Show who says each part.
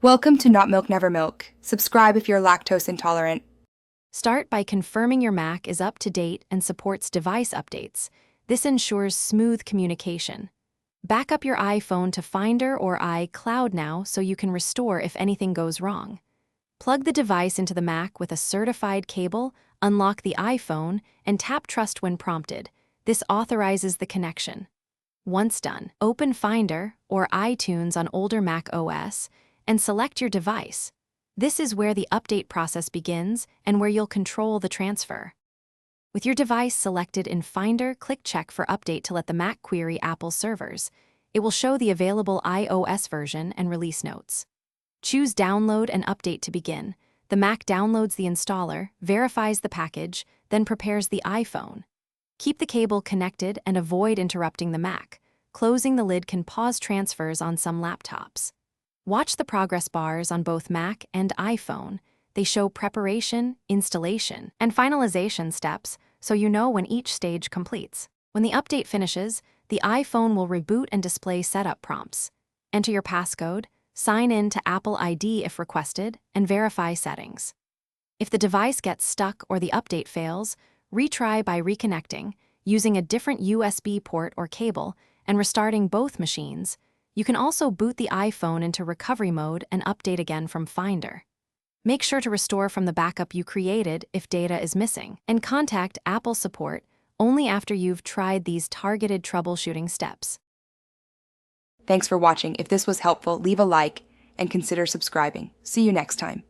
Speaker 1: Welcome to Not Milk Never Milk. Subscribe if you're lactose intolerant.
Speaker 2: Start by confirming your Mac is up to date and supports device updates. This ensures smooth communication. Back up your iPhone to Finder or iCloud now so you can restore if anything goes wrong. Plug the device into the Mac with a certified cable, unlock the iPhone, and tap Trust when prompted. This authorizes the connection. Once done, open Finder or iTunes on older Mac OS and select your device. This is where the update process begins and where you'll control the transfer. With your device selected in Finder, click Check for Update to let the Mac query Apple's servers. It will show the available iOS version and release notes. Choose Download and Update to begin. The Mac downloads the installer, verifies the package, then prepares the iPhone. Keep the cable connected and avoid interrupting the Mac. Closing the lid can pause transfers on some laptops. Watch the progress bars on both Mac and iPhone. They show preparation, installation, and finalization steps so you know when each stage completes. When the update finishes, the iPhone will reboot and display setup prompts. Enter your passcode, sign in to Apple ID if requested, and verify settings. If the device gets stuck or the update fails, retry by reconnecting, using a different USB port or cable, and restarting both machines. You can also boot the iPhone into recovery mode and update again from Finder. Make sure to restore from the backup you created if data is missing, and contact Apple support only after you've tried these targeted troubleshooting steps.
Speaker 1: Thanks for watching. If this was helpful, leave a like and consider subscribing. See you next time.